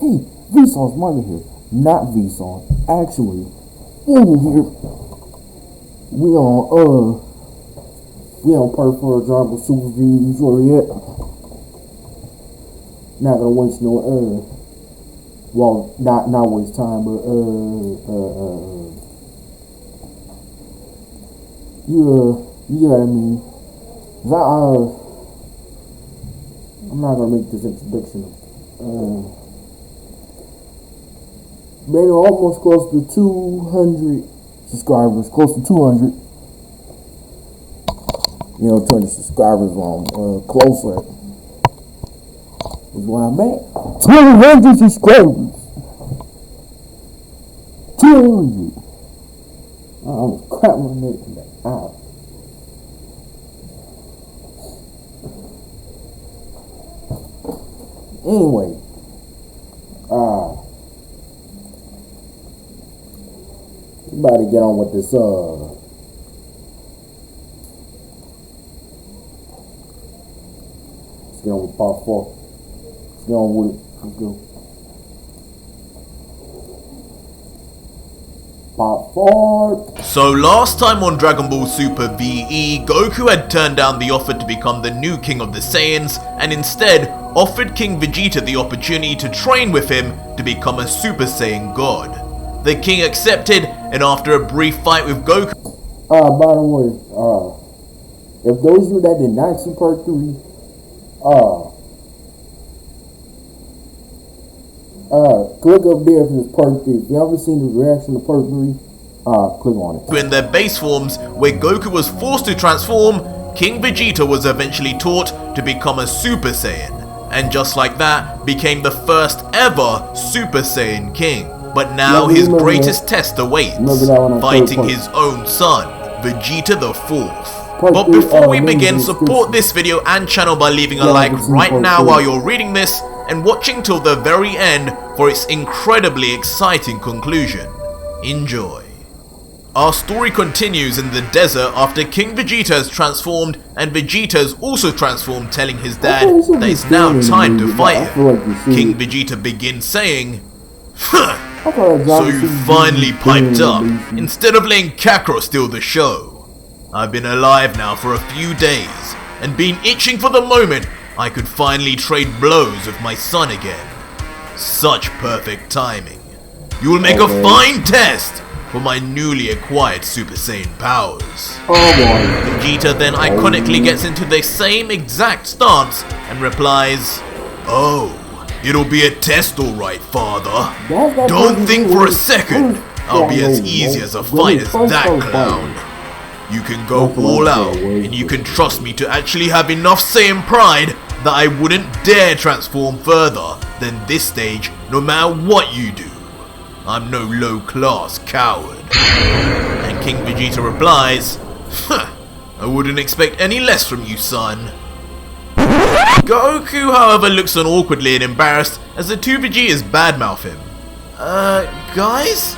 Hey, Vsauce mother here. Not Vsauce. Actually, in here, we on part 4 of Dragon Ball Super V. You sure yet? Not gonna waste no, well, not waste time, but, you know what I mean. I'm not gonna make this introduction. Made almost close to 200 subscribers, close to 200. 200 subscribers on closer is where I'm at. 200 subscribers. 200. I almost cracked my neck out. Anyway, we about to get on with this, let's get on with part 4. Let's get on with it. Let's go. Part 4. So last time on Dragon Ball Super VE, Goku had turned down the offer to become the new King of the Saiyans, and instead offered King Vegeta the opportunity to train with him to become a Super Saiyan God. The King accepted, and after a brief fight with Goku... By the way, if those of you that did not see part 3, click up there for this part 3. If you haven't seen the reaction to part 3, click on it. In their base forms, where Goku was forced to transform, King Vegeta was eventually taught to become a Super Saiyan, and just like that, became the first ever Super Saiyan King. But now his greatest test awaits, fighting his own son, Vegeta the 4th. But before we begin, support this video and channel by leaving a like right now while you're reading this, and watching till the very end for its incredibly exciting conclusion. Enjoy. Our story continues in the desert after King Vegeta has transformed, and Vegeta has also transformed, telling his dad that it's now time to fight him. King Vegeta begins saying, So you finally piped up, instead of letting Kakarot steal the show. I've been alive now for a few days, and been itching for the moment I could finally trade blows with my son again. Such perfect timing. You will make a fine test for my newly acquired Super Saiyan powers. Vegeta then iconically gets into the same exact stance and replies, Oh, it'll be a test alright, father. Don't think for a second I'll be as easy as a fight as that clown. You can go all out, and you can trust me to actually have enough Saiyan pride that I wouldn't dare transform further than this stage, no matter what you do. I'm no low-class coward. And King Vegeta replies, I wouldn't expect any less from you, son. Goku, however, looks on awkwardly and embarrassed as the two Vegetas badmouth him. Guys?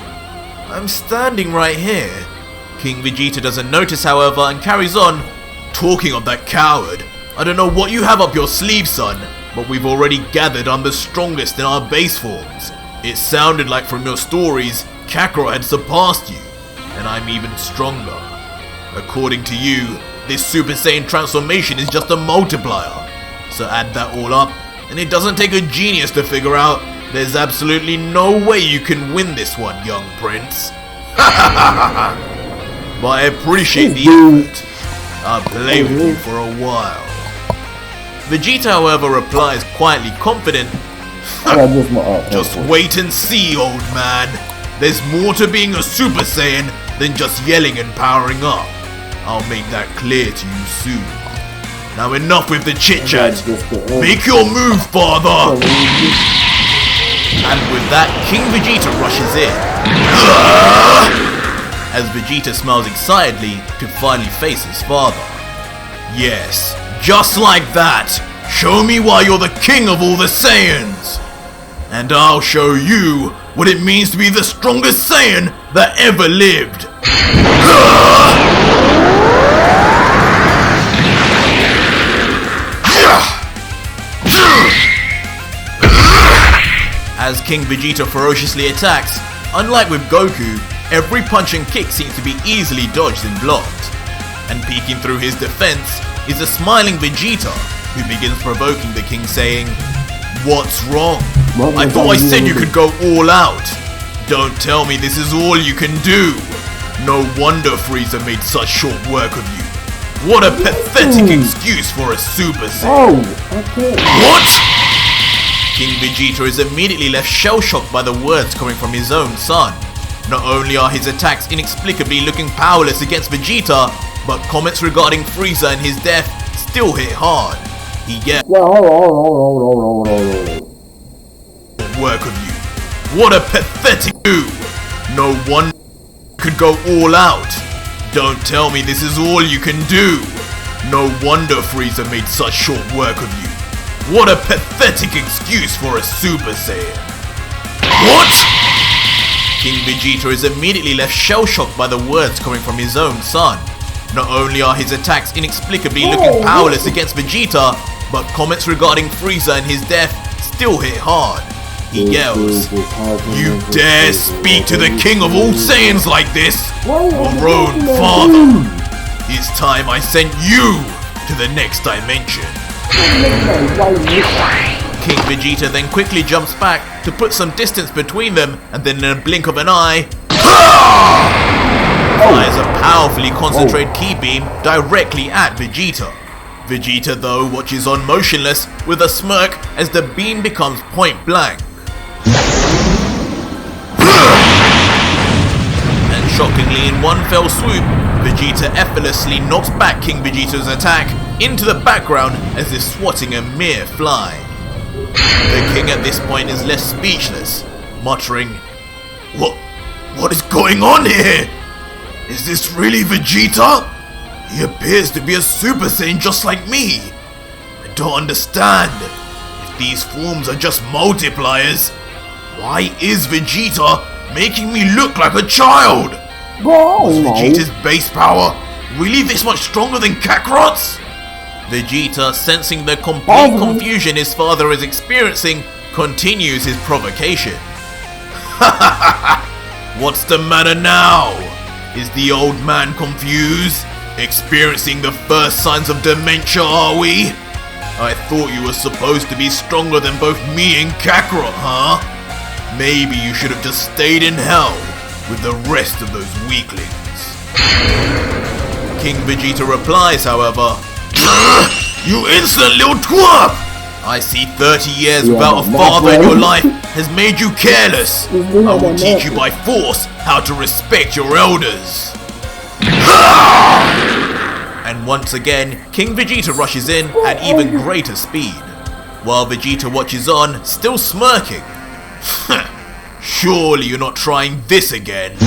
I'm standing right here. King Vegeta doesn't notice, however, and carries on. Talking of that coward, I don't know what you have up your sleeve, son, but we've already gathered I'm the strongest in our base forms. It sounded like from your stories, Kakarot had surpassed you, and I'm even stronger. According to you, this Super Saiyan transformation is just a multiplier. So add that all up, and it doesn't take a genius to figure out there's absolutely no way you can win this one, young prince. But I appreciate the effort. I'll play with you for a while. Vegeta, however, replies quietly confident, Just wait and see, old man. There's more to being a Super Saiyan than just yelling and powering up. I'll make that clear to you soon. Now enough with the chit-chat. Make your move, father! And with that, King Vegeta rushes in. As Vegeta smiles excitedly to finally face his father. Yes, just like that! Show me why you're the king of all the Saiyans! And I'll show you what it means to be the strongest Saiyan that ever lived! As King Vegeta ferociously attacks, unlike with Goku, every punch and kick seems to be easily dodged and blocked. And peeking through his defense is a smiling Vegeta, who begins provoking the king saying, "What's wrong? I thought I said you could go all out. Don't tell me this is all you can do. No wonder Frieza made such short work of you. What a pathetic excuse for a Super Saiyan." What? King Vegeta is immediately left shell-shocked by the words coming from his own son. Not only are his attacks inexplicably looking powerless against Vegeta, but comments regarding Frieza and his death still hit hard. He yells, Hold on. "Work of you. What a pathetic you. No wonder you could go all out. Don't tell me this is all you can do. No wonder Frieza made such short work of you. What a pathetic excuse for a Super Saiyan." What? King Vegeta is immediately left shell-shocked by the words coming from his own son. Not only are his attacks inexplicably looking powerless against Vegeta, but comments regarding Frieza and his death still hit hard. He yells, "You dare speak to the King of all Saiyans like this? Your own father! It's time I sent you to the next dimension." King Vegeta then quickly jumps back to put some distance between them, and then in a blink of an eye, fires a powerfully concentrated ki beam directly at Vegeta. Vegeta though watches on motionless with a smirk as the beam becomes point blank. And shockingly, in one fell swoop, Vegeta effortlessly knocks back King Vegeta's attack into the background as if swatting a mere fly. The king at this point is left speechless, muttering, What is going on here? Is this really Vegeta? He appears to be a Super Saiyan just like me. I don't understand. If these forms are just multipliers, why is Vegeta making me look like a child? Was Vegeta's base power really this much stronger than Kakarot's? Vegeta, sensing the complete confusion his father is experiencing, continues his provocation. What's the matter now? Is the old man confused? Experiencing the first signs of dementia, are we? I thought you were supposed to be stronger than both me and Kakarot, huh? Maybe you should have just stayed in hell with the rest of those weaklings. King Vegeta replies, however, "You insolent little twerp! I see 30 years without a father in your life has made you careless. I will teach you by force how to respect your elders." And once again, King Vegeta rushes in at even greater speed, while Vegeta watches on, still smirking. Surely you're not trying this again.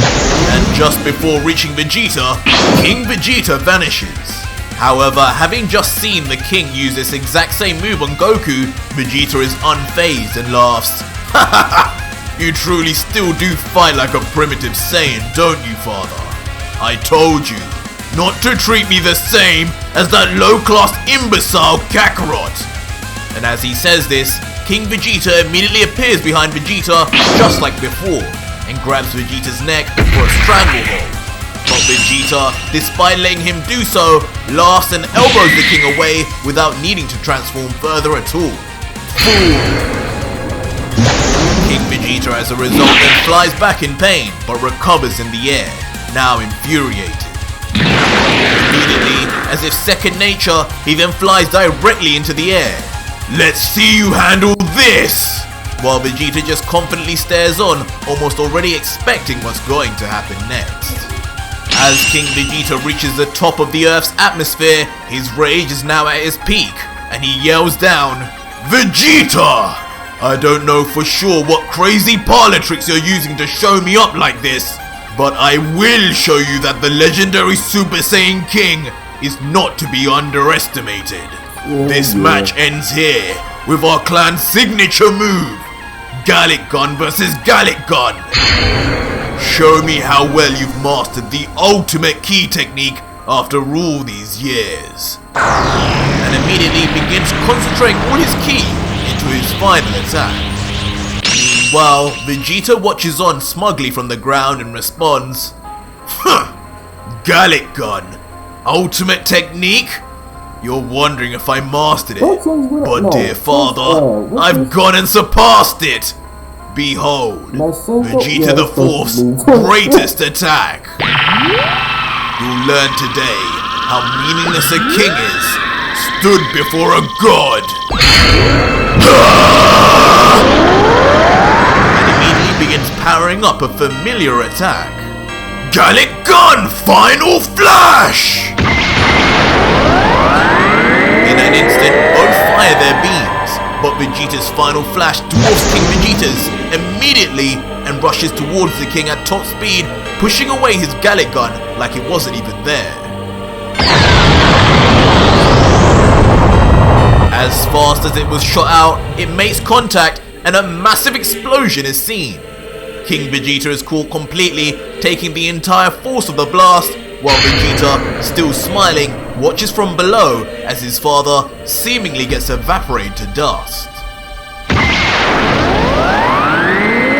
And just before reaching Vegeta, King Vegeta vanishes. However, having just seen the king use this exact same move on Goku, Vegeta is unfazed and laughs. You truly still do fight like a primitive Saiyan, don't you, father? I told you not to treat me the same as that low-class imbecile Kakarot. And as he says this, King Vegeta immediately appears behind Vegeta just like before and grabs Vegeta's neck for a stranglehold. But Vegeta, despite letting him do so, laughs and elbows the king away without needing to transform further at all. King Vegeta as a result then flies back in pain, but recovers in the air, now infuriated. Immediately, as if second nature, he then flies directly into the air. Let's see you handle this! While Vegeta just confidently stares on, almost already expecting what's going to happen next. As King Vegeta reaches the top of the Earth's atmosphere, his rage is now at its peak, and he yells down, "Vegeta! I don't know for sure what crazy parlor tricks you're using to show me up like this, but I will show you that the legendary Super Saiyan King is not to be underestimated. This match ends here with our clan's signature move, Gallic Gun versus Gallic Gun. Show me how well you've mastered the ultimate ki technique after all these years." And immediately begins concentrating all his ki into his final attack. while Vegeta watches on smugly from the ground and responds, "Huh, Gallic Gun, ultimate technique? You're wondering if I mastered it, but dear father, I've gone and surpassed it! Behold, Vegeta the Fourth's greatest attack! You'll learn today how meaningless a king is, stood before a god!" And immediately begins powering up a familiar attack. Gallic Gun Final Flash! In an instant, both fire their beams, but Vegeta's Final Flash dwarfs King Vegeta's immediately and rushes towards the king at top speed, pushing away his Gallic Gun like it wasn't even there. As fast as it was shot out, it makes contact and a massive explosion is seen. King Vegeta is caught completely, taking the entire force of the blast, while Vegeta, still smiling, watches from below as his father seemingly gets evaporated to dust.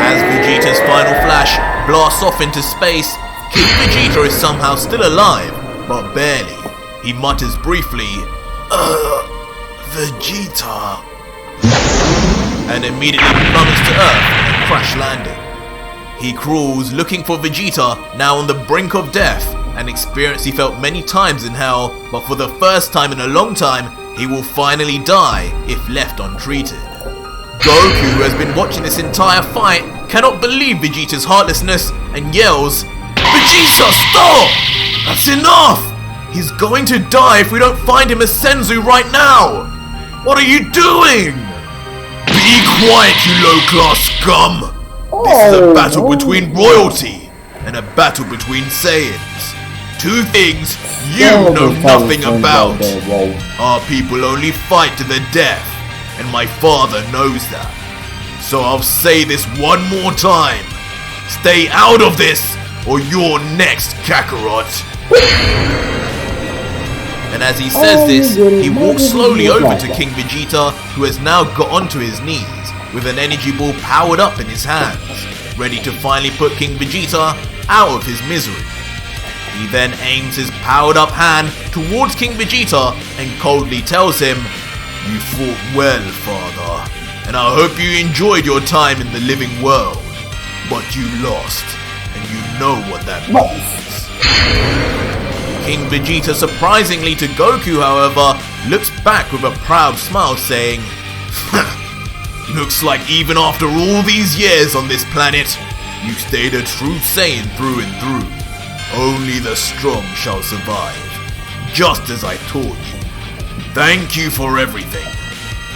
As Vegeta's Final Flash blasts off into space, King Vegeta is somehow still alive, but barely. He mutters briefly, Vegeta, and immediately plummets to Earth and crash landing. He crawls looking for Vegeta, now on the brink of death, an experience he felt many times in hell, but for the first time in a long time, he will finally die if left untreated. Goku, who has been watching this entire fight, cannot believe Vegeta's heartlessness and yells, "Vegeta, stop! That's enough! He's going to die if we don't find him a Senzu right now! What are you doing?" "Be quiet, you low-class scum! This is a battle between royalty and a battle between Saiyans. Two things you know nothing about. Our people only fight to the death, and my father knows that. So I'll say this one more time. Stay out of this, or you're next, Kakarot." And as he says this, he walks slowly over to King Vegeta, who has now got onto his knees, with an energy ball powered up in his hands, ready to finally put King Vegeta out of his misery. He then aims his powered up hand towards King Vegeta and coldly tells him, "You fought well, father, and I hope you enjoyed your time in the living world, but you lost, and you know what that means." King Vegeta, surprisingly to Goku, however, looks back with a proud smile saying, "Looks like even after all these years on this planet, you stayed a true Saiyan through and through. Only the strong shall survive, just as I taught you. Thank you for everything.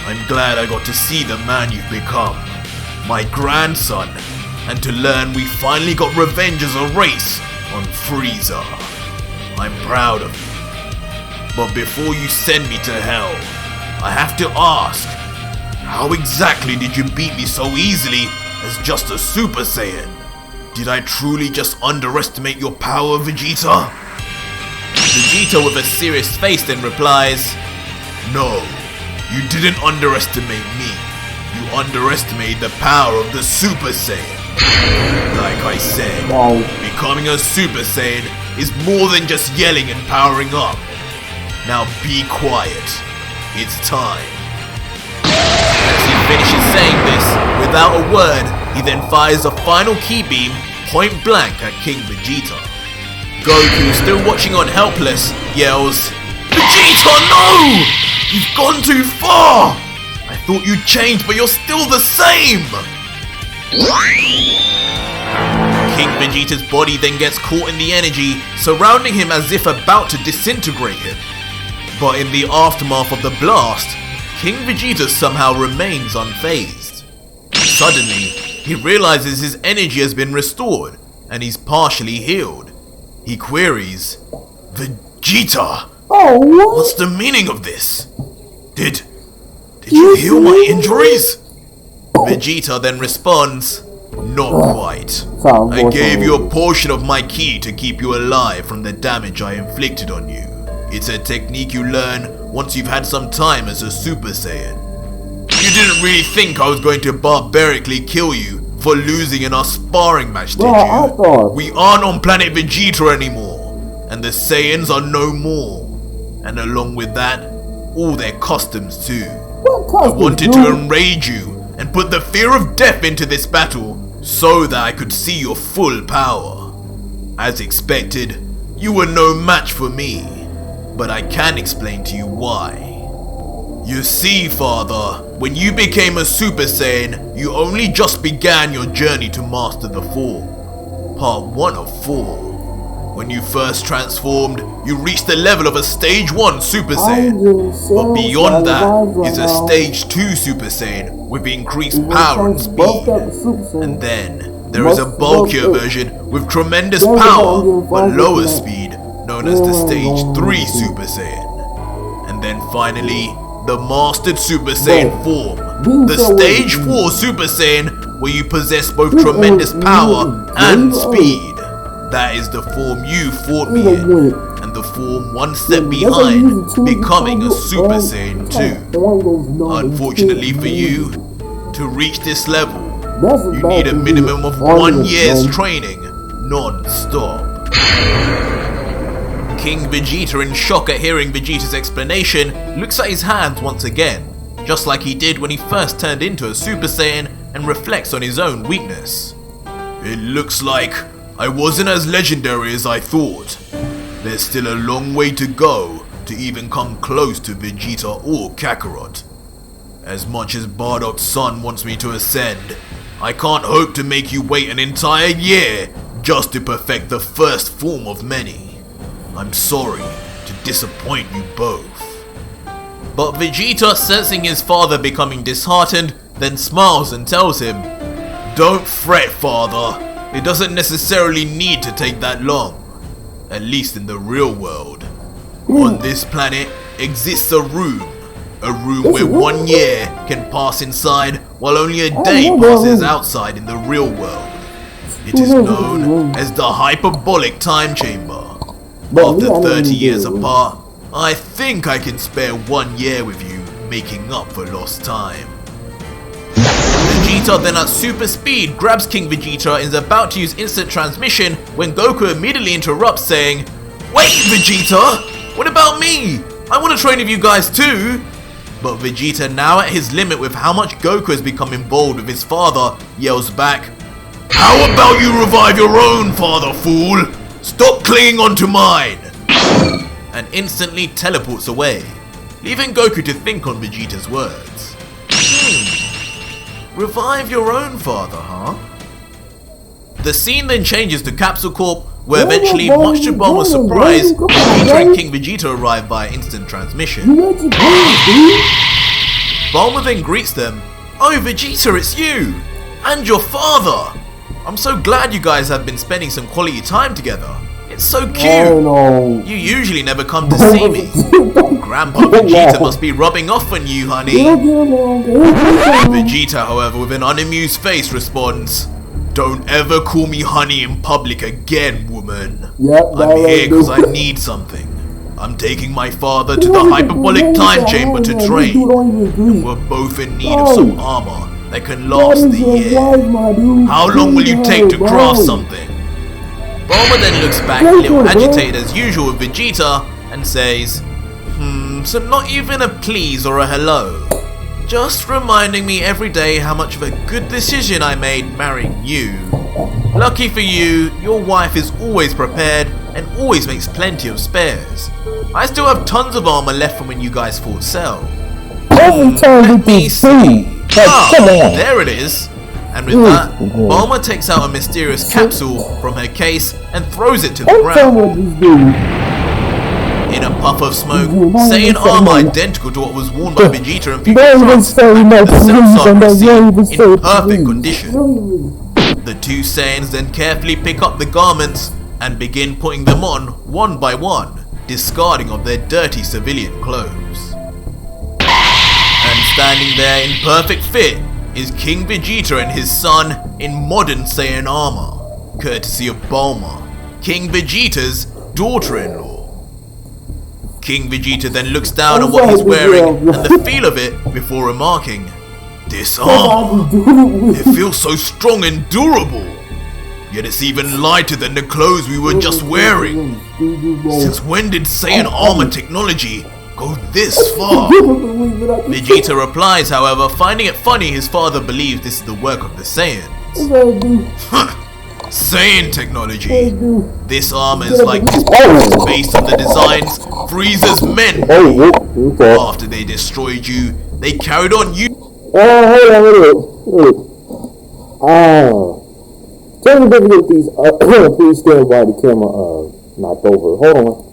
I'm glad I got to see the man you've become, my grandson, and to learn we finally got revenge as a race on Frieza. I'm proud of you. But before you send me to hell, I have to ask, how exactly did you beat me so easily as just a Super Saiyan? Did I truly just underestimate your power, Vegeta?" Vegeta, with a serious face, then replies, "No, you didn't underestimate me. You underestimated the power of the Super Saiyan. Like I said, becoming a Super Saiyan is more than just yelling and powering up. Now be quiet. It's time." As he finishes saying this, without a word, he then fires a final ki beam point blank at King Vegeta. Goku, still watching on helpless, yells, "Vegeta, no! You've gone too far! I thought you changed, but you're still the same!" King Vegeta's body then gets caught in the energy, surrounding him as if about to disintegrate him. But in the aftermath of the blast, King Vegeta somehow remains unfazed. Suddenly, he realizes his energy has been restored, and he's partially healed. He queries, "Vegeta, what's the meaning of this? Did you heal my injuries?" Vegeta then responds, "Not quite. I gave you a portion of my ki to keep you alive from the damage I inflicted on you. It's a technique you learn once you've had some time as a Super Saiyan. You didn't really think I was going to barbarically kill you for losing in our sparring match, did Bro, I you? thought- We aren't on planet Vegeta anymore, and the Saiyans are no more. And along with that, all their customs too. What I customs, wanted dude? to enrage you and put the fear of death into this battle so that I could see your full power. As expected, you were no match for me, but I can explain to you why. You see, Father, when you became a Super Saiyan, you only just began your journey to master the form. Part 1 of 4. When you first transformed, you reached the level of a Stage 1 Super Saiyan. But beyond that is a Stage 2 Super Saiyan with increased power and speed. And then there is a bulkier version with tremendous power but lower speed, known as the Stage 3 Super Saiyan. And then finally, the Mastered Super Saiyan form, the Stage 4 Super Saiyan, where you possess both tremendous power and speed. That is the form you fought me in, and the form one step behind, becoming a Super Saiyan 2. Unfortunately for you, to reach this level, you need a minimum of 1 year's training, non-stop. King Vegeta, in shock at hearing Vegeta's explanation, looks at his hands once again, just like he did when he first turned into a Super Saiyan, and reflects on his own weakness. It looks like I wasn't as legendary as I thought. There's still a long way to go to even come close to Vegeta or Kakarot. As much as Bardock's son wants me to ascend, I can't hope to make you wait an entire year just to perfect the first form of many. I'm sorry to disappoint you both. But Vegeta, sensing his father becoming disheartened, then smiles and tells him, "Don't fret, father. It doesn't necessarily need to take that long, at least in the real world. On this planet exists a room where 1 year can pass inside while only a day passes outside in the real world. It is known as the Hyperbolic Time Chamber. After 30 years apart, I think I can spare 1 year with you, making up for lost time." Vegeta, then at super speed, grabs King Vegeta and is about to use instant transmission when Goku immediately interrupts, saying, "Wait, Vegeta! What about me? I want to train with you guys too!" But Vegeta, now at his limit with how much Goku has become involved with his father, yells back, "How about you revive your own father, fool? Stop clinging on to mine!" And instantly teleports away, leaving Goku to think on Vegeta's words. Revive your own father, huh? The scene then changes to Capsule Corp, where eventually, much to Bulma's surprise, Vegeta and King Vegeta arrive via instant transmission. Bulma then greets them, "Oh Vegeta, it's you! And your father! I'm so glad you guys have been spending some quality time together. It's so cute! You usually never come to see me. Grandpa Vegeta must be rubbing off on you, honey." Vegeta, however, with an unamused face responds, "Don't ever call me honey in public again, woman. I'm here because I need something. I'm taking my father to the Hyperbolic Time Chamber to train. And we're both in need of some armor that can last a year. How long will you take to craft something?" Bulma then looks back, a little agitated as usual with Vegeta, and says, "So not even a please or a hello? Just reminding me every day how much of a good decision I made marrying you. Lucky for you, your wife is always prepared and always makes plenty of spares. I still have tons of armor left from when you guys fought Cell. Let me see. There it is." And with that, Bulma takes out a mysterious capsule from her case and throws it to the ground. In a puff of smoke, Saiyan armor identical to what was worn by Vegeta and future Trunks, the cells are received in perfect condition. The two Saiyans then carefully pick up the garments and begin putting them on one by one, discarding of their dirty civilian clothes. And standing there in perfect fit is King Vegeta and his son in modern Saiyan armor, courtesy of Bulma, King Vegeta's daughter-in-law. King Vegeta then looks down at what he's wearing and the feel of it before remarking, This That's what I armor, be doing it it with. feels so strong and durable. Yet it's even lighter than the clothes we were just wearing. Since when did Saiyan armor technology go this far? Vegeta replies, however, finding it funny his father believes this is the work of the Saiyans. Saiyan technology. This armor is like based on the designs Frieza's men made. After they destroyed you, they carried on you. Tell me to get these. Please stand by the camera. Knocked over. Hold on.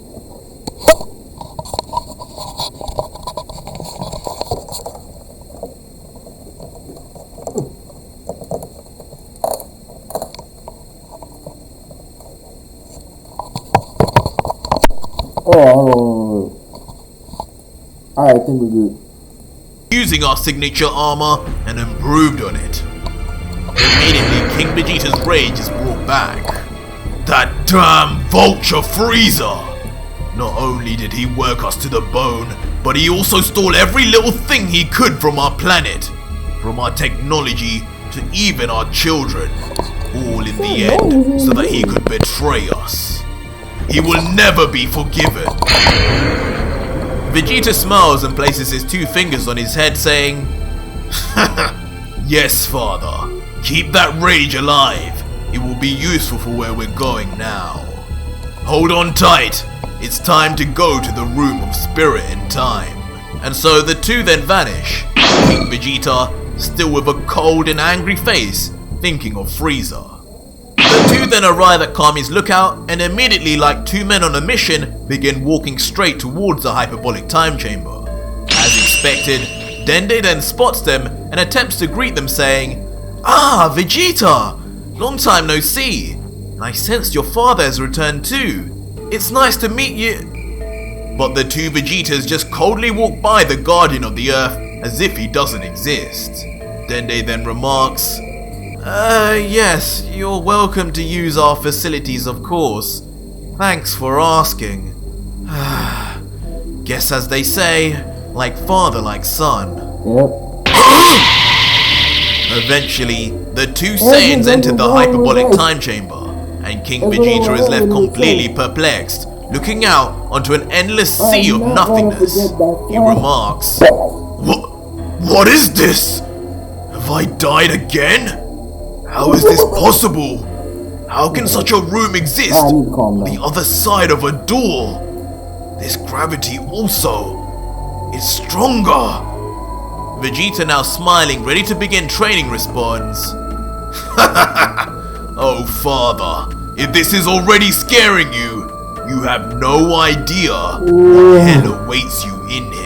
Alright, I think we're good. Using our signature armor and improved on it. Immediately, King Vegeta's rage is brought back. That damn vulture Frieza! Not only did he work us to the bone, but he also stole every little thing he could from our planet. From our technology to even our children. All in the end, so that he could betray us. He will never be forgiven. Vegeta smiles and places his 2 fingers on his head, saying, Yes, father. Keep that rage alive. It will be useful for where we're going now. Hold on tight. It's time to go to the room of spirit and time. And so the 2 then vanish. King Vegeta, still with a cold and angry face, thinking of Frieza. The 2 then arrive at Kami's lookout and immediately, like 2 men on a mission, begin walking straight towards the hyperbolic time chamber. As expected, Dende then spots them and attempts to greet them, saying, Ah, Vegeta! Long time no see. I sensed your father has returned too. It's nice to meet you. But the 2 Vegetas just coldly walk by the Guardian of the Earth as if he doesn't exist. Dende then remarks, yes, you're welcome to use our facilities, of course. Thanks for asking. Guess as they say, like father, like son. Yep. Eventually, the 2 Saiyans enter the hyperbolic time chamber, and King Vegeta is left completely perplexed, looking out onto an endless sea of nothingness. He remarks, What is this? Have I died again? How is this possible? How can such a room exist on the other side of a door? This gravity also is stronger. Vegeta, now smiling, ready to begin training, responds, Oh father, if this is already scaring you, you have no idea what hell awaits you in here.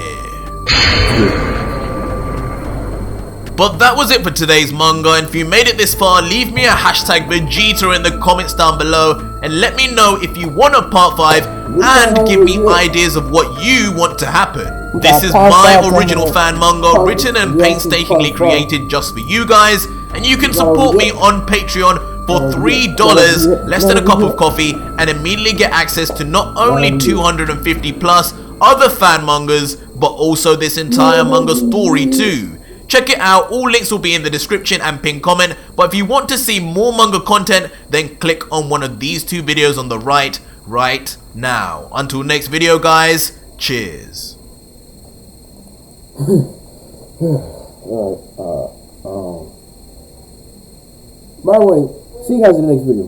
But that was it for today's manga, and if you made it this far, leave me a hashtag Vegeta in the comments down below and let me know if you want a part 5 and give me ideas of what you want to happen. This is my original fan manga, written and painstakingly created just for you guys, and you can support me on Patreon for $3, less than a cup of coffee, and immediately get access to not only 250 plus other fan mangas, but also this entire manga story too. Check it out, all links will be in the description and pinned comment, but if you want to see more manga content, then click on one of these 2 videos on the right now. Until next video guys, cheers. By the way, see you guys in the next video.